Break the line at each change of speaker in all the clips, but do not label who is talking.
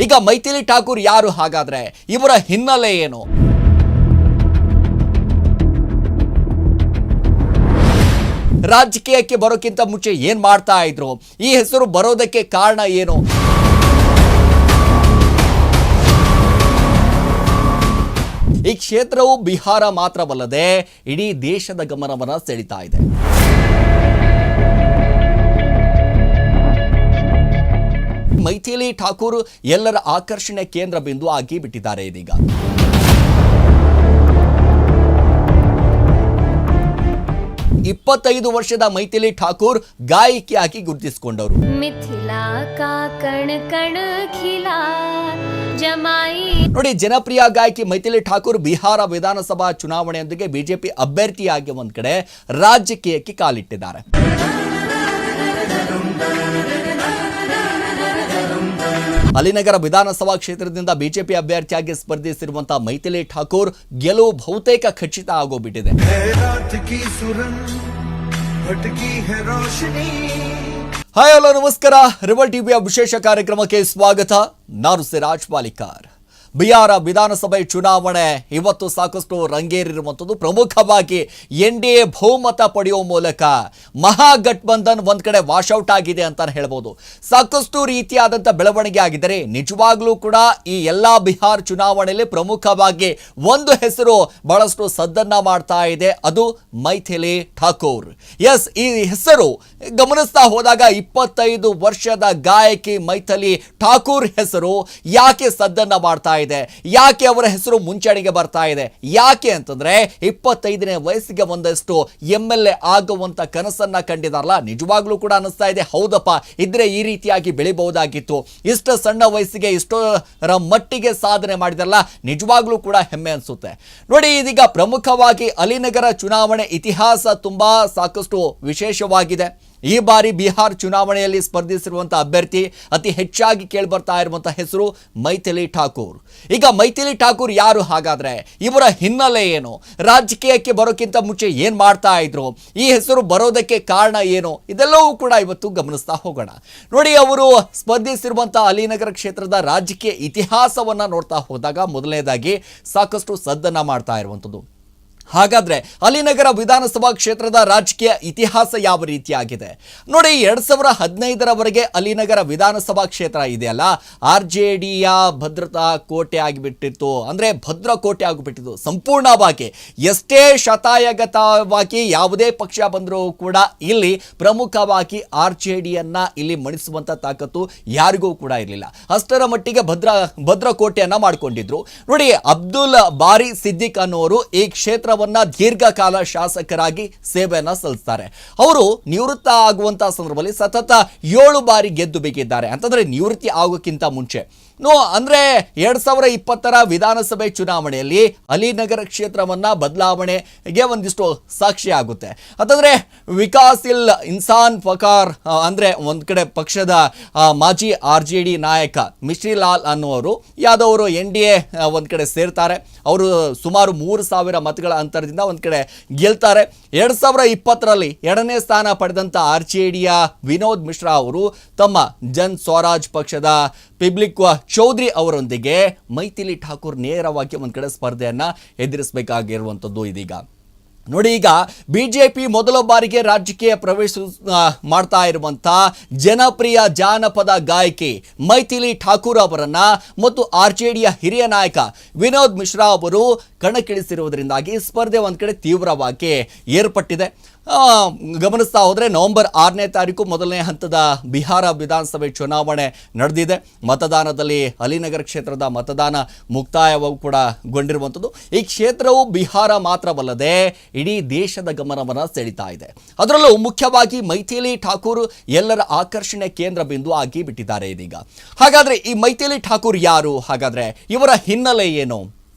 ಈಗ ಮೈಥಿಲಿ ಠಾಕೂರ್ ಯಾರು ಹಾಗಾದ್ರೆ, ಇವರ ಹಿನ್ನೆಲೆ ಏನು? ರಾಜಕೀಯಕ್ಕೆ ಬರೋಕ್ಕಿಂತ ಮುಂಚೆ ಏನ್ ಮಾಡ್ತಾ ಇದ್ರು, ಈ ಹೆಸರು ಬರೋದಕ್ಕೆ ಕಾರಣ ಏನು? ಈ ಕ್ಷೇತ್ರವು ಬಿಹಾರ ಮಾತ್ರವಲ್ಲದೆ ಇಡೀ ದೇಶದ ಗಮನವನ್ನು ಸೆಳೀತಾ ಇದೆ. ಮೈಥಿಲಿ ಠಾಕೂರ್ ಎಲ್ಲರ ಆಕರ್ಷಣೆ ಕೇಂದ್ರ ಬಿಂದು ಆಗಿ ಬಿಟ್ಟಿದ್ದಾರೆ. ಇದೀಗ 25 ವರ್ಷದ ಮೈಥಿಲಿ ಠಾಕೂರ್ ಗಾಯಕಿಯಾಗಿ ಗುರುತಿಸಿಕೊಂಡವರು. ನೋಡಿ, ಜನಪ್ರಿಯ ಗಾಯಕಿ ಮೈಥಿಲಿ ಠಾಕೂರ್ ಬಿಹಾರ ವಿಧಾನಸಭಾ ಚುನಾವಣೆಯೊಂದಿಗೆ ಬಿಜೆಪಿ ಅಭ್ಯರ್ಥಿಯಾಗಿ ಒಂದ್ ಕಡೆ ರಾಜಕೀಯಕ್ಕೆ ಕಾಲಿಟ್ಟಿದ್ದಾರೆ. ಅಲಿನಗರ ವಿಧಾನಸಭಾ ಕ್ಷೇತ್ರದಿಂದ ಬಿಜೆಪಿ ಅಭ್ಯರ್ಥಿಯಾಗಿ ಸ್ಪರ್ಧಿಸಿರುವಂತಹ ಮೈಥಿಲಿ ಠಾಕೂರ್ ಗೆಲುವು ಬಹುತೇಕ ಖಚಿತ ಆಗೋಗ್ಬಿಟ್ಟಿದೆ. ಹಾಯ್ ಹಲೋ ನಮಸ್ಕಾರ, ರಿವಲ್ ಟಿವಿಯ ವಿಶೇಷ ಕಾರ್ಯಕ್ರಮಕ್ಕೆ ಸ್ವಾಗತ. ನಾನು ಸಿರಾಜ್ ಪಾಲಿಕಾರ್. ಬಿಹಾರ ವಿಧಾನಸಭೆ ಚುನಾವಣೆ ಇವತ್ತು ಸಾಕಷ್ಟು ರಂಗೇರಿರುವಂಥದ್ದು. ಪ್ರಮುಖವಾಗಿ ಎನ್ಡಿಎ ಬಹುಮತ ಪಡೆಯುವ ಮೂಲಕ ಮಹಾಗಠಬಂಧನ್ ಒಂದ್ ಕಡೆ ವಾಶೌಟ್ ಆಗಿದೆ ಅಂತ ಹೇಳ್ಬೋದು. ಸಾಕಷ್ಟು ರೀತಿಯಾದಂಥ ಬೆಳವಣಿಗೆ ಆಗಿದ್ದರೆ ನಿಜವಾಗ್ಲೂ ಕೂಡ ಈ ಎಲ್ಲಾ ಬಿಹಾರ್ ಚುನಾವಣೆಯಲ್ಲಿ ಪ್ರಮುಖವಾಗಿ ಒಂದು ಹೆಸರು ಬಹಳಷ್ಟು ಸದ್ದನ್ನ ಮಾಡ್ತಾ ಇದೆ, ಅದು ಮೈಥಿಲಿ ಠಾಕೂರ್. ಎಸ್, ಈ ಹೆಸರು ಗಮನಿಸ್ತಾ ಹೋದಾಗ 25 ವರ್ಷದ ಗಾಯಕಿ ಮೈಥಿಲಿ ಠಾಕೂರ್ ಹೆಸರು ಯಾಕೆ ಸದ್ದನ್ನ ಮಾಡ್ತಾ ಇದೆ, ಯಾಕೆ ಅವರ ಹೆಸರು ಮುಂಚೂಣಿಗೆ ಬರ್ತಾ ಇದೆ, ಯಾಕೆ ಅಂತಂದ್ರೆ 25ನೇ ವಯಸ್ಸಿಗೆ ಒಂದಷ್ಟು MLA ಆಗುವಂತ ಕನಸನ್ನ ಕಂಡಿದಾರಲ್ಲ. ನಿಜವಾಗ್ಲೂ ಕೂಡ ಅನಿಸ್ತಾ ಇದೆ, ಹೌದಪ್ಪ, ಇದ್ರೆ ಈ ರೀತಿಯಾಗಿ ಬೆಳಿಬಹುದಾಗಿತ್ತು, ಇಷ್ಟು ಸಣ್ಣ ವಯಸ್ಸಿಗೆ ಇಷ್ಟರ ಮಟ್ಟಿಗೆ ಸಾಧನೆ ಮಾಡಿದಾರಲ್ಲ, ನಿಜವಾಗ್ಲೂ ಕೂಡ ಹೆಮ್ಮೆ ಅನ್ಸುತ್ತೆ. ನೋಡಿ, ಇದೀಗ ಪ್ರಮುಖವಾಗಿ ಅಲಿನಗರ ಚುನಾವಣೆ ಇತಿಹಾಸ ತುಂಬಾ ಸಾಕಷ್ಟು ವಿಶೇಷವಾಗಿದೆ. ಈ ಬಾರಿ ಬಿಹಾರ್ ಚುನಾವಣೆಯಲ್ಲಿ ಸ್ಪರ್ಧಿಸಿರುವಂತಹ ಅಭ್ಯರ್ಥಿ ಅತಿ ಹೆಚ್ಚಾಗಿ ಕೇಳಿಬರ್ತಾ ಇರುವಂತಹ ಹೆಸರು ಮೈಥಿಲಿ ಠಾಕೂರ್. ಈಗ ಮೈಥಿಲಿ ಠಾಕೂರ್ ಯಾರು ಹಾಗಾದ್ರೆ, ಇವರ ಹಿನ್ನೆಲೆ ಏನು, ರಾಜಕೀಯಕ್ಕೆ ಬರೋಕ್ಕಿಂತ ಮುಂಚೆ ಏನ್ ಮಾಡ್ತಾ ಇದ್ರು, ಈ ಹೆಸರು ಬರೋದಕ್ಕೆ ಕಾರಣ ಏನು, ಇದೆಲ್ಲವೂ ಕೂಡ ಇವತ್ತು ಗಮನಿಸ್ತಾ ಹೋಗೋಣ. ನೋಡಿ, ಅವರು ಸ್ಪರ್ಧಿಸಿರುವಂತಹ ಅಲಿನಗರ ಕ್ಷೇತ್ರದ ರಾಜಕೀಯ ಇತಿಹಾಸವನ್ನ ನೋಡ್ತಾ ಹೋದಾಗ ಮೊದಲನೇದಾಗಿ ಸಾಕಷ್ಟು ಸದ್ದನ್ನ ಮಾಡ್ತಾ ಇರುವಂಥದ್ದು. ಹಾಗಾದ್ರೆ ಅಲಿನಗರ ವಿಧಾನಸಭಾ ಕ್ಷೇತ್ರದ ರಾಜಕೀಯ ಇತಿಹಾಸ ಯಾವ ರೀತಿಯಾಗಿದೆ ನೋಡಿ. 2015ರವರೆಗೆ ಅಲಿನಗರ ವಿಧಾನಸಭಾ ಕ್ಷೇತ್ರ ಇದೆಯಲ್ಲ, RJDಯ ಭದ್ರತಾ ಕೋಟೆ ಆಗಿಬಿಟ್ಟಿತ್ತು, ಅಂದ್ರೆ ಭದ್ರಕೋಟೆ ಆಗಿಬಿಟ್ಟಿತ್ತು ಸಂಪೂರ್ಣವಾಗಿ. ಎಷ್ಟೇ ಶತಾಯಗತವಾಗಿ ಯಾವುದೇ ಪಕ್ಷ ಬಂದರೂ ಕೂಡ ಇಲ್ಲಿ ಪ್ರಮುಖವಾಗಿ RJDಯನ್ನ ಇಲ್ಲಿ ಮಣಿಸುವಂತ ತಾಕತ್ತು ಯಾರಿಗೂ ಕೂಡ ಇರಲಿಲ್ಲ. ಅಷ್ಟರ ಮಟ್ಟಿಗೆ ಭದ್ರಕೋಟೆಯನ್ನ ಮಾಡಿಕೊಂಡಿದ್ರು. ನೋಡಿ, ಅಬ್ದುಲ್ ಬಾರಿ ಸಿದ್ದಿಕ್ ಅನ್ನೋರು ಈ ಕ್ಷೇತ್ರ ದೀರ್ಘಕಾಲ ಶಾಸಕರಾಗಿ ಸೇವೆಯನ್ನ ಸಲ್ಲಿಸ್ತಾರೆ. ಅವರು ನಿವೃತ್ತ ಆಗುವಂತಹ ಸಂದರ್ಭದಲ್ಲಿ ಸತತ 7 ಬಾರಿ ಗೆದ್ದು ಬೇಕಿದ್ದಾರೆ. ಅಂತಂದ್ರೆ ನಿವೃತ್ತಿ ಆಗೋಕ್ಕಿಂತ ಮುಂಚೆ ಅಂದ್ರೆ 2020ರ ವಿಧಾನಸಭೆ ಚುನಾವಣೆಯಲ್ಲಿ ಅಲಿನಗರ ಕ್ಷೇತ್ರವನ್ನ ಬದಲಾವಣೆಗೆ ಒಂದಿಷ್ಟು ಸಾಕ್ಷಿ ಆಗುತ್ತೆ. ಅಂತಂದ್ರೆ ವಿಕಾಸಿಲ್ ಇನ್ಸಾನ್ ಫಕಾರ್ ಅಂದ್ರೆ ಒಂದ್ ಕಡೆ ಪಕ್ಷದ ಮಾಜಿ RJD ನಾಯಕ ಮಿಶ್ರಿಲಾಲ್ ಅನ್ನುವರು ಯಾದವರು NDA ಒಂದ್ ಕಡೆ ಸೇರ್ತಾರೆ. ಅವರು ಸುಮಾರು 3,000 ಮತಗಳ ಅಂತರದಿಂದ ಒಂದ್ ಕಡೆ ಗೆಲ್ತಾರೆ. 2020ರಲ್ಲಿ 2ನೇ ಸ್ಥಾನ ಪಡೆದಂತ RJDಯ ವಿನೋದ್ ಮಿಶ್ರಾ ಅವರು ತಮ್ಮ ಜನ್ ಸ್ವರಾಜ್ ಪಕ್ಷದ ಪಿಬ್ಲಿಕ್ ಚೌಧರಿ ಅವರೊಂದಿಗೆ ಮೈಥಿಲಿ ಠಾಕೂರ್ ನೇರವಾಗಿ ಒಂದ್ ಕಡೆ ಸ್ಪರ್ಧೆಯನ್ನ ಎದುರಿಸಬೇಕಾಗಿರುವಂಥದ್ದು. ಇದೀಗ ನೋಡಿ, ಈಗ ಬಿಜೆಪಿ ಮೊದಲ ಬಾರಿಗೆ ರಾಜಕೀಯ ಪ್ರವೇಶ ಮಾಡ್ತಾ ಇರುವಂತ ಜನಪ್ರಿಯ ಜಾನಪದ ಗಾಯಕಿ ಮೈಥಿಲಿ ಠಾಕೂರ್ ಅವರನ್ನ ಮತ್ತು RJDಯ ಹಿರಿಯ ನಾಯಕ ವಿನೋದ್ ಮಿಶ್ರಾ ಅವರು ಕಣಕ್ಕಿಳಿಸಿರುವುದರಿಂದಾಗಿ ಸ್ಪರ್ಧೆ ಒಂದ್ ಕಡೆ ತೀವ್ರವಾಗಿ ಏರ್ಪಟ್ಟಿದೆ. ಗಮನಿಸ್ತಾ ಹೋದ್ರೆ ನವೆಂಬರ್ 6ನೇ ತಾರೀಕು ಮೊದಲನೇ ಹಂತದ ಬಿಹಾರ ವಿಧಾನಸಭೆ ಚುನಾವಣೆ ನಡೆದಿದೆ. ಮತದಾನದಲ್ಲಿ ಅಲಿನಗರ ಕ್ಷೇತ್ರದ ಮತದಾನ ಮುಕ್ತಾಯವೂ ಕೂಡ ಗೊಂಡಿರುವಂಥದ್ದು. ಈ ಕ್ಷೇತ್ರವು ಬಿಹಾರ ಮಾತ್ರವಲ್ಲದೆ ಇಡೀ ದೇಶದ ಗಮನವನ್ನು ಸೆಳೀತಾ ಇದೆ. ಅದರಲ್ಲೂ ಮುಖ್ಯವಾಗಿ ಮೈಥಿಲಿ ಠಾಕೂರ್ ಎಲ್ಲರ ಆಕರ್ಷಣೆ ಕೇಂದ್ರ ಬಿಂದು ಆಗಿ ಬಿಟ್ಟಿದ್ದಾರೆ ಇದೀಗ. ಹಾಗಾದ್ರೆ ಈ ಮೈಥಿಲಿ ಠಾಕೂರ್ ಯಾರು, ಹಾಗಾದ್ರೆ ಇವರ ಹಿನ್ನೆಲೆ ಏನು?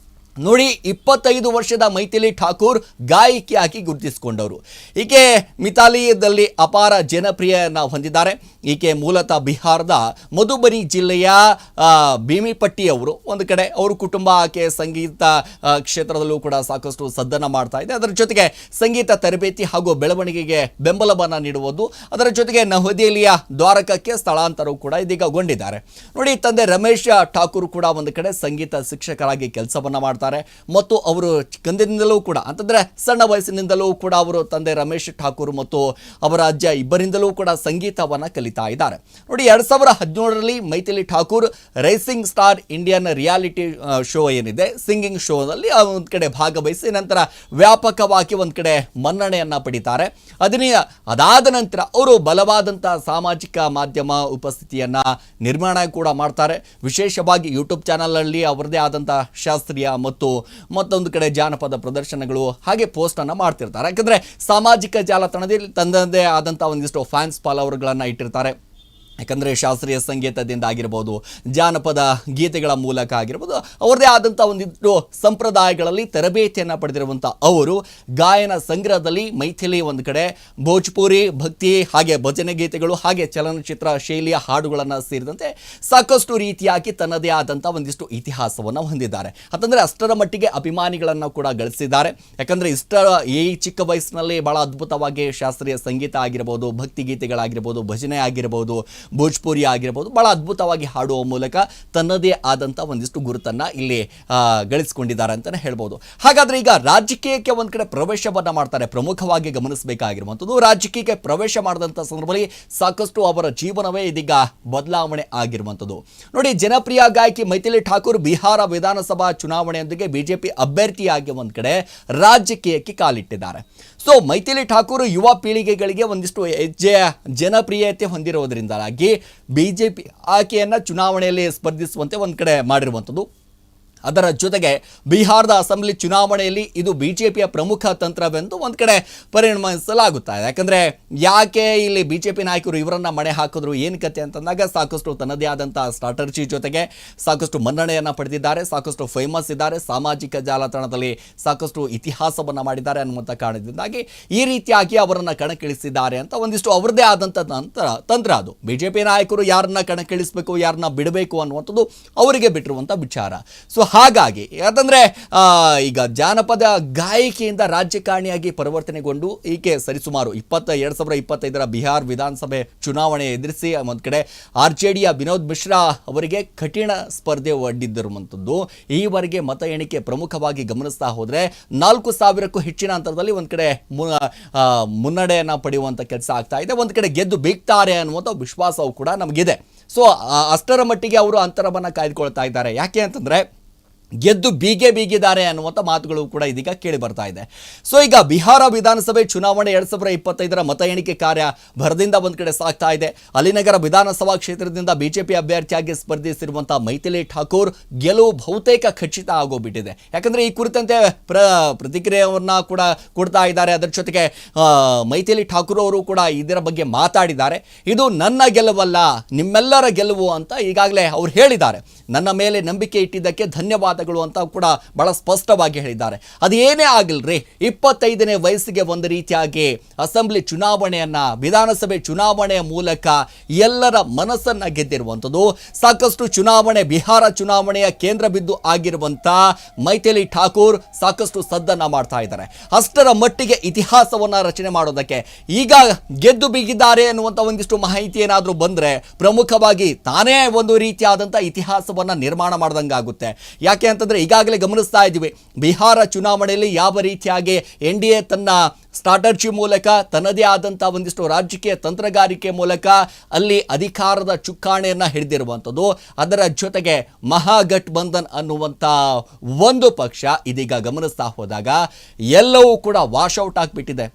ನೋಡಿ, 25 ವರ್ಷದ ಮೈಥಿಲಿ ಠಾಕೂರ್ ಗಾಯಕಿಯಾಗಿ ಗುರುತಿಸಿಕೊಂಡವರು. ಈಕೆ ಮಿಥಾಲಿಯಲ್ಲಿ ಅಪಾರ ಜನಪ್ರಿಯನ ಹೊಂದಿದ್ದಾರೆ. ಈಕೆ ಮೂಲತಃ ಬಿಹಾರದ ಮಧುಬನಿ ಜಿಲ್ಲೆಯ ಭೀಮಿಪಟ್ಟಿಯವರು. ಒಂದು ಕಡೆ ಅವ್ರ ಕುಟುಂಬ ಆಕೆ ಸಂಗೀತ ಕ್ಷೇತ್ರದಲ್ಲೂ ಕೂಡ ಸಾಕಷ್ಟು ಸದ್ದನ್ನು ಮಾಡ್ತಾ ಇದೆ. ಅದರ ಜೊತೆಗೆ ಸಂಗೀತ ತರಬೇತಿ ಹಾಗೂ ಬೆಳವಣಿಗೆಗೆ ಬೆಂಬಲವನ್ನು ನೀಡುವುದು, ಅದರ ಜೊತೆಗೆ ನವದೆಹಲಿಯ ದ್ವಾರಕಕ್ಕೆ ಸ್ಥಳಾಂತರವೂ ಕೂಡ ಇದೀಗಗೊಂಡಿದ್ದಾರೆ. ನೋಡಿ, ತಂದೆ ರಮೇಶ್ ಠಾಕೂರ್ ಕೂಡ ಒಂದು ಕಡೆ ಸಂಗೀತ ಶಿಕ್ಷಕರಾಗಿ ಕೆಲಸವನ್ನು ಮಾಡ್ತಾರೆ ಮತ್ತು ಅವರು ಚಿಕ್ಕಂದಿನಿಂದಲೂ ಕೂಡ ಅಂತಂದ್ರೆ ಸಣ್ಣ ವಯಸ್ಸಿನಿಂದಲೂ ಕೂಡ ಅವರು ತಂದೆ ರಮೇಶ್ ಠಾಕೂರ್ ಮತ್ತು ಅವರ ಅಜ್ಜ ಇಬ್ಬರಿಂದಲೂ ಕೂಡ ಸಂಗೀತವನ್ನ ಕಲಿತಾ ಇದ್ದಾರೆ. ನೋಡಿ, 2017ರಲ್ಲಿ Maithili Thakur rising star Indian reality show ಏನಿದೆ, ಸಿಂಗಿಂಗ್ ಶೋದಲ್ಲಿ ಒಂದು ಕಡೆ ಭಾಗವಹಿಸಿ ನಂತರ ವ್ಯಾಪಕವಾಗಿ ಒಂದು ಕಡೆ ಮನ್ನಣೆಯನ್ನ ಪಡಿತಾರೆ. ಅದಾದ ನಂತರ ಅವರು ಬಲವಾದಂತಹ ಸಾಮಾಜಿಕ ಮಾಧ್ಯಮ ಉಪಸ್ಥಿತಿಯನ್ನ ನಿರ್ಮಾಣ ಕೂಡ ಮಾಡ್ತಾರೆ. ವಿಶೇಷವಾಗಿ ಯೂಟ್ಯೂಬ್ ಚಾನಲ್ ಅಲ್ಲಿ ಅವರದೇ ಆದಂತಹ ಶಾಸ್ತ್ರೀಯ ಮತ್ತು ಮತ್ತೊಂದು ಕಡೆ ಜಾನಪದ ಪ್ರದರ್ಶನಗಳು ಹಾಗೆ ಪೋಸ್ಟ್ ಅನ್ನ ಮಾಡ್ತಿರ್ತಾರೆ. ಯಾಕಂದ್ರೆ ಸಾಮಾಜಿಕ ಜಾಲತಾಣದಲ್ಲಿ ತನ್ನದೇ ಆದಂತಹ ಒಂದಿಷ್ಟು ಫ್ಯಾನ್ಸ್ ಫಾಲೋವರ್ಗಳನ್ನ ಇಟ್ಟಿರ್ತಾರೆ. ಯಾಕಂದರೆ ಶಾಸ್ತ್ರೀಯ ಸಂಗೀತದಿಂದ ಆಗಿರ್ಬೋದು, ಜಾನಪದ ಗೀತೆಗಳ ಮೂಲಕ ಆಗಿರ್ಬೋದು, ಅವರದೇ ಆದಂಥ ಒಂದಿಷ್ಟು ಸಂಪ್ರದಾಯಗಳಲ್ಲಿ ತರಬೇತಿಯನ್ನು ಪಡೆದಿರುವಂಥ ಅವರು ಗಾಯನ ಸಂಗ್ರಹದಲ್ಲಿ ಮೈಥಿಲಿ ಒಂದು ಕಡೆ ಭೋಜ್ಪುರಿ, ಭಕ್ತಿ ಹಾಗೆ ಭಜನೆ ಗೀತೆಗಳು ಹಾಗೆ ಚಲನಚಿತ್ರ ಶೈಲಿಯ ಹಾಡುಗಳನ್ನು ಸೇರಿದಂತೆ ಸಾಕಷ್ಟು ರೀತಿಯಾಗಿ ತನ್ನದೇ ಆದಂಥ ಒಂದಿಷ್ಟು ಇತಿಹಾಸವನ್ನು ಹೊಂದಿದ್ದಾರೆ. ಅಂತಂದರೆ ಅಷ್ಟರ ಮಟ್ಟಿಗೆ ಅಭಿಮಾನಿಗಳನ್ನು ಕೂಡ ಗಳಿಸಿದ್ದಾರೆ. ಯಾಕಂದರೆ ಈ ಚಿಕ್ಕ ವಯಸ್ಸಿನಲ್ಲಿ ಬಹಳ ಅದ್ಭುತವಾಗಿ ಶಾಸ್ತ್ರೀಯ ಸಂಗೀತ ಆಗಿರ್ಬೋದು, ಭಕ್ತಿ ಗೀತೆಗಳಾಗಿರ್ಬೋದು, ಭಜನೆ ಆಗಿರ್ಬೋದು, ಭೋಜ್ಪುರಿ ಆಗಿರ್ಬೋದು, ಬಹಳ ಅದ್ಭುತವಾಗಿ ಹಾಡುವ ಮೂಲಕ ತನ್ನದೇ ಆದಂಥ ಒಂದಿಷ್ಟು ಗುರುತನ್ನು ಇಲ್ಲಿ ಗಳಿಸಿಕೊಂಡಿದ್ದಾರೆ ಅಂತಲೇ ಹೇಳ್ಬೋದು. ಹಾಗಾದರೆ ಈಗ ರಾಜಕೀಯಕ್ಕೆ ಒಂದು ಕಡೆ ಪ್ರವೇಶವನ್ನು ಮಾಡ್ತಾರೆ. ಪ್ರಮುಖವಾಗಿ ಗಮನಿಸಬೇಕಾಗಿರುವಂಥದ್ದು, ರಾಜಕೀಯಕ್ಕೆ ಪ್ರವೇಶ ಮಾಡಿದಂಥ ಸಂದರ್ಭದಲ್ಲಿ ಸಾಕಷ್ಟು ಅವರ ಜೀವನವೇ ಇದೀಗ ಬದಲಾವಣೆ ಆಗಿರುವಂಥದ್ದು. ನೋಡಿ, ಜನಪ್ರಿಯ ಗಾಯಕಿ ಮೈಥಿಲಿ ಠಾಕೂರ್ ಬಿಹಾರ ವಿಧಾನಸಭಾ ಚುನಾವಣೆಯೊಂದಿಗೆ ಬಿಜೆಪಿ ಅಭ್ಯರ್ಥಿಯಾಗಿ ಒಂದು ಕಡೆ ರಾಜಕೀಯಕ್ಕೆ ಕಾಲಿಟ್ಟಿದ್ದಾರೆ. ಸೊ ಮೈಥಿಲಿ ಠಾಕೂರ್ ಯುವ ಪೀಳಿಗೆಗಳಿಗೆ ಒಂದಿಷ್ಟು ಹೆಜ್ಜೆಯ ಜನಪ್ರಿಯತೆ ಹೊಂದಿರುವುದರಿಂದಾಗಿ ಬಿಜೆಪಿ ಆಕೆಯನ್ನು ಚುನಾವಣೆಯಲ್ಲಿ ಸ್ಪರ್ಧಿಸುವಂತೆ ಒಂದು ಕಡೆ ಮಾಡಿರುವಂಥದ್ದು. ಅದರ ಜೊತೆಗೆ ಬಿಹಾರದ ಅಸೆಂಬ್ಲಿ ಚುನಾವಣೆಯಲ್ಲಿ ಇದು ಬಿಜೆಪಿಯ ಪ್ರಮುಖ ತಂತ್ರವೆಂದು ಒಂದು ಕಡೆ ಪರಿಗಣಿಸಲಾಗುತ್ತಾ ಇದೆ. ಯಾಕಂದರೆ ಯಾಕೆ ಇಲ್ಲಿ ಬಿಜೆಪಿ ನಾಯಕರು ಇವರನ್ನು ಮಣೆ ಹಾಕಿದ್ರು, ಏನು ಕತೆ ಅಂತಂದಾಗ ಸಾಕಷ್ಟು ತನ್ನದೇ ಆದಂಥ ಸ್ಟ್ರಾಟರ್ಜಿ ಜೊತೆಗೆ ಸಾಕಷ್ಟು ಮನ್ನಣೆಯನ್ನು ಪಡೆದಿದ್ದಾರೆ, ಸಾಕಷ್ಟು ಫೇಮಸ್ ಇದ್ದಾರೆ, ಸಾಮಾಜಿಕ ಜಾಲತಾಣದಲ್ಲಿ ಸಾಕಷ್ಟು ಇತಿಹಾಸವನ್ನು ಮಾಡಿದ್ದಾರೆ ಅನ್ನುವಂಥ ಕಾರಣದಿಂದಾಗಿ ಈ ರೀತಿಯಾಗಿ ಅವರನ್ನು ಕಣಕ್ಕಿಳಿಸಿದ್ದಾರೆ ಅಂತ ಒಂದಿಷ್ಟು ಅವರದೇ ಆದಂಥ ತಂತ್ರ ಅದು. ಬಿಜೆಪಿ ನಾಯಕರು ಯಾರನ್ನ ಕಣಕ್ಕಿಳಿಸಬೇಕು, ಯಾರನ್ನ ಬಿಡಬೇಕು ಅನ್ನುವಂಥದ್ದು ಅವರಿಗೆ ಬಿಟ್ಟಿರುವಂಥ ವಿಚಾರ. ಸೊ ಹಾಗಾಗಿ ಯಾಕಂದರೆ ಈಗ ಜಾನಪದ ಗಾಯಕಿಯಿಂದ ರಾಜಕಾರಣಿಯಾಗಿ ಪರಿವರ್ತನೆಗೊಂಡು ಈಕೆ ಸರಿಸುಮಾರು 2025ರ ಬಿಹಾರ್ ವಿಧಾನಸಭೆ ಚುನಾವಣೆ ಎದುರಿಸಿ ಒಂದು ಕಡೆ RJDಯ ವಿನೋದ್ ಮಿಶ್ರಾ ಅವರಿಗೆ ಕಠಿಣ ಸ್ಪರ್ಧೆ ಒಡ್ಡಿದ್ದಿರುವಂಥದ್ದು. ಈವರೆಗೆ ಮತ ಎಣಿಕೆ ಪ್ರಮುಖವಾಗಿ ಗಮನಿಸ್ತಾ ಹೋದರೆ 4,000ಕ್ಕೂ ಹೆಚ್ಚಿನ ಅಂತರದಲ್ಲಿ ಒಂದು ಕಡೆ ಮುನ್ನಡೆಯನ್ನು ಪಡೆಯುವಂಥ ಕೆಲಸ ಆಗ್ತಾ ಇದೆ. ಒಂದು ಕಡೆ ಗೆದ್ದು ಬೀಗ್ತಾರೆ ಅನ್ನುವಂಥ ವಿಶ್ವಾಸವೂ ಕೂಡ ನಮಗಿದೆ. ಸೊ ಅಷ್ಟರ ಮಟ್ಟಿಗೆ ಅವರು ಅಂತರವನ್ನು ಕಾಯ್ದುಕೊಳ್ತಾ ಇದ್ದಾರೆ. ಯಾಕೆ ಅಂತಂದರೆ ಗೆದ್ದು ಬೀಗಿದ್ದಾರೆ ಅನ್ನುವಂಥ ಮಾತುಗಳು ಕೂಡ ಇದೀಗ ಕೇಳಿ ಬರ್ತಾ ಇದೆ. ಸೊ ಈಗ ಬಿಹಾರ ವಿಧಾನಸಭೆ ಚುನಾವಣೆ 2025ರ ಮತ ಎಣಿಕೆ ಕಾರ್ಯ ಭರದಿಂದ ಒಂದು ಕಡೆ ಸಾಗ್ತಾ ಇದೆ. ಅಲಿನಗರ ವಿಧಾನಸಭಾ ಕ್ಷೇತ್ರದಿಂದ ಬಿಜೆಪಿ ಅಭ್ಯರ್ಥಿಯಾಗಿ ಸ್ಪರ್ಧಿಸಿರುವಂಥ ಮೈಥಿಲಿ ಠಾಕೂರ್ ಗೆಲುವು ಬಹುತೇಕ ಖಚಿತ ಆಗೋಗ್ಬಿಟ್ಟಿದೆ. ಯಾಕಂದರೆ ಈ ಕುರಿತಂತೆ ಪ್ರತಿಕ್ರಿಯೆಯನ್ನು ಕೂಡ ಕೊಡ್ತಾ ಇದ್ದಾರೆ. ಅದರ ಜೊತೆಗೆ ಮೈಥಿಲಿ ಠಾಕೂರ್ ಅವರು ಕೂಡ ಇದರ ಬಗ್ಗೆ ಮಾತಾಡಿದ್ದಾರೆ. ಇದು ನನ್ನ ಗೆಲುವಲ್ಲ, ನಿಮ್ಮೆಲ್ಲರ ಗೆಲುವು ಅಂತ ಈಗಾಗಲೇ ಅವ್ರು ಹೇಳಿದ್ದಾರೆ. ನನ್ನ ಮೇಲೆ ನಂಬಿಕೆ ಇಟ್ಟಿದ್ದಕ್ಕೆ ಧನ್ಯವಾದ ಅಂತ ಕೂಡ ಬಹಳ ಸ್ಪಷ್ಟವಾಗಿ ಹೇಳಿದ್ದಾರೆ. ಅದೇನೇ ಆಗಿಲ್ರಿ, 25ನೇ ವಯಸ್ಸಿಗೆ ಒಂದು ರೀತಿಯಾಗಿ ಅಸೆಂಬ್ಲಿ ಚುನಾವಣೆಯನ್ನ, ವಿಧಾನಸಭೆ ಚುನಾವಣೆಯ ಮೂಲಕ ಎಲ್ಲರ ಮನಸ್ಸನ್ನ ಗೆದ್ದಿರುವಂಥದ್ದು. ಸಾಕಷ್ಟು ಚುನಾವಣೆ, ಬಿಹಾರ ಚುನಾವಣೆಯ ಕೇಂದ್ರ ಬಿಂದು ಆಗಿರುವಂತ ಮೈಥಿಲಿ ಠಾಕೂರ್ ಸಾಕಷ್ಟು ಸದ್ದನ್ನ ಮಾಡ್ತಾ ಇದ್ದಾರೆ. ಅಷ್ಟರ ಮಟ್ಟಿಗೆ ಇತಿಹಾಸವನ್ನ ರಚನೆ ಮಾಡೋದಕ್ಕೆ ಈಗ ಗೆದ್ದು ಬೀಗಿದ್ದಾರೆ ಅನ್ನುವಂಥ ಒಂದಿಷ್ಟು ಮಾಹಿತಿ ಏನಾದರೂ ಬಂದ್ರೆ ಪ್ರಮುಖವಾಗಿ ತಾನೇ ಒಂದು ರೀತಿಯಾದಂಥ ಇತಿಹಾಸವನ್ನ ನಿರ್ಮಾಣ ಮಾಡ್ದಂಗಾಗುತ್ತೆ. ಯಾಕೆ ಅಂತಂದ್ರೆ ಈಗಾಗಲೇ ಗಮನಿಸ್ತಾ ಇದ್ದೀವಿ, ಬಿಹಾರ ಚುನಾವಣೆಯಲ್ಲಿ ಯಾವ ರೀತಿಯಾಗಿ NDA ತನ್ನ ಸ್ಟ್ರಾಟರ್ಜಿ ಮೂಲಕ ತನ್ನದೇ ಆದಂಥ ಒಂದಿಷ್ಟು ರಾಜಕೀಯ ತಂತ್ರಗಾರಿಕೆ ಮೂಲಕ ಅಲ್ಲಿ ಅಧಿಕಾರದ ಚುಕ್ಕಾಣಿಯನ್ನು ಹಿಡಿದಿರುವಂಥದ್ದು. ಅದರ ಜೊತೆಗೆ ಮಹಾಗಠಬಂಧನ್ ಅನ್ನುವಂಥ ಒಂದು ಪಕ್ಷ ಇದೀಗ ಗಮನಿಸ್ತಾ ಹೋದಾಗ ಎಲ್ಲವೂ ಕೂಡ ವಾಶೌಟ್ ಆಗಿಬಿಟ್ಟಿದೆ.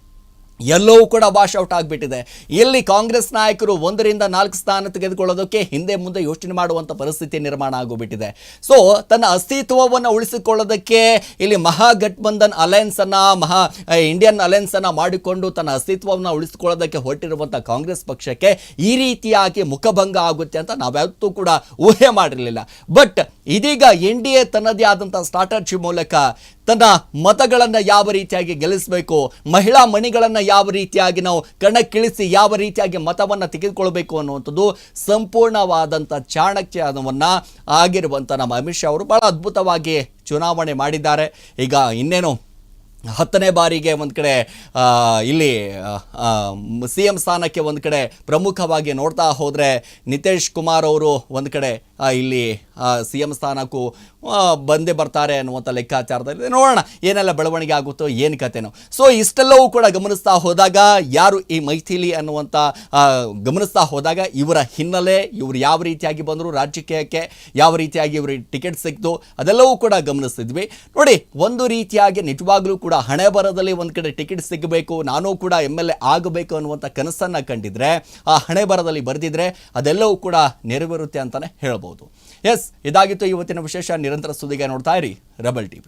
ಎಲ್ಲವೂ ಕೂಡ ವಾಶ್ ಔಟ್ ಆಗಿಬಿಟ್ಟಿದೆ. ಇಲ್ಲಿ ಕಾಂಗ್ರೆಸ್ ನಾಯಕರು 1-4 ಸ್ಥಾನ ತೆಗೆದುಕೊಳ್ಳೋದಕ್ಕೆ ಹಿಂದೆ ಮುಂದೆ ಯೋಚನೆ ಮಾಡುವಂಥ ಪರಿಸ್ಥಿತಿ ನಿರ್ಮಾಣ ಆಗೋಗ್ಬಿಟ್ಟಿದೆ. ಸೊ ತನ್ನ ಅಸ್ತಿತ್ವವನ್ನು ಉಳಿಸಿಕೊಳ್ಳೋದಕ್ಕೆ ಇಲ್ಲಿ ಮಹಾಗಠಬಂಧನ್ ಅಲಯನ್ಸನ್ನು ಇಂಡಿಯನ್ ಅಲಯನ್ಸನ್ನು ಮಾಡಿಕೊಂಡು ತನ್ನ ಅಸ್ತಿತ್ವವನ್ನು ಉಳಿಸಿಕೊಳ್ಳೋದಕ್ಕೆ ಹೊರಟಿರುವಂಥ ಕಾಂಗ್ರೆಸ್ ಪಕ್ಷಕ್ಕೆ ಈ ರೀತಿಯಾಗಿ ಮುಖಭಂಗ ಆಗುತ್ತೆ ಅಂತ ನಾವ್ಯಾವತ್ತೂ ಕೂಡ ಊಹೆ ಮಾಡಿರಲಿಲ್ಲ. ಬಟ್ ಇದೀಗ NDA ತನ್ನದೇ ಆದಂಥ ಸ್ಟ್ರಾಟಜಿ ಮೂಲಕ ತನ್ನ ಮತಗಳನ್ನು ಯಾವ ರೀತಿಯಾಗಿ ಗೆಲ್ಲಿಸಬೇಕು, ಮಹಿಳಾ ಮಣಿಗಳನ್ನು ಯಾವ ರೀತಿಯಾಗಿ ನಾವು ಕಣಕ್ಕಿಳಿಸಿ ಯಾವ ರೀತಿಯಾಗಿ ಮತವನ್ನು ತೆಗೆದುಕೊಳ್ಬೇಕು ಅನ್ನುವಂಥದ್ದು ಸಂಪೂರ್ಣವಾದಂಥ ಚಾಣಕ್ಯವನ್ನು ಆಗಿರುವಂಥ ನಮ್ಮ ಅಮಿತ್ ಶಾ ಅವರು ಬಹಳ ಅದ್ಭುತವಾಗಿ ಚುನಾವಣೆ ಮಾಡಿದ್ದಾರೆ. ಈಗ ಇನ್ನೇನು 10ನೇ ಬಾರಿಗೆ ಒಂದು ಕಡೆ ಇಲ್ಲಿ CM ಸ್ಥಾನಕ್ಕೆ ಒಂದು ಕಡೆ ಪ್ರಮುಖವಾಗಿ ನೋಡ್ತಾ ಹೋದರೆ ನಿತೀಶ್ ಕುಮಾರ್ ಅವರು ಒಂದು ಕಡೆ ಇಲ್ಲಿ CM ಸ್ಥಾನಕ್ಕೂ ಬಂದೇ ಬರ್ತಾರೆ ಅನ್ನುವಂಥ ಲೆಕ್ಕಾಚಾರದಲ್ಲಿ ನೋಡೋಣ ಏನೆಲ್ಲ ಬೆಳವಣಿಗೆ ಆಗುತ್ತೋ ಏನು ಕಥೆನೋ. ಸೊ ಇಷ್ಟೆಲ್ಲವೂ ಕೂಡ ಗಮನಿಸ್ತಾ ಹೋದಾಗ ಯಾರು ಈ ಮೈಥಿಲಿ ಅನ್ನುವಂಥ ಗಮನಿಸ್ತಾ ಹೋದಾಗ ಇವರ ಹಿನ್ನೆಲೆ, ಇವರು ಯಾವ ರೀತಿಯಾಗಿ ಬಂದರು ರಾಜಕೀಯಕ್ಕೆ, ಯಾವ ರೀತಿಯಾಗಿ ಇವ್ರಿಗೆ ಟಿಕೆಟ್ ಸಿಕ್ತು ಅದೆಲ್ಲವೂ ಕೂಡ ಗಮನಿಸ್ತಿದ್ವಿ. ನೋಡಿ, ಒಂದು ರೀತಿಯಾಗಿ ನಿಜವಾಗ್ಲೂ ಕೂಡ ಹಣೆ ಬರದಲ್ಲಿ ಒಂದು ಕಡೆ ಟಿಕೆಟ್ ಸಿಗಬೇಕು, ನಾನು ಕೂಡ MLA ಆಗಬೇಕು ಅನ್ನುವಂಥ ಕನಸನ್ನು ಕಂಡಿದ್ರೆ, ಆ ಹಣೆ ಬರದಲ್ಲಿ ಬರೆದಿದ್ರೆ ಅದೆಲ್ಲವೂ ಕೂಡ ನೆರವೇರುತ್ತೆ ಅಂತಲೇ ಹೇಳ್ಬೋದು. ಎಸ್, ಇದಾಗಿತ್ತು ಇವತ್ತಿನ ವಿಶೇಷ. ನಿರಂತರ ಸುದ್ದಿಗೆ ನೋಡ್ತಾ ಇರಿ ರೆಬೆಲ್ TV.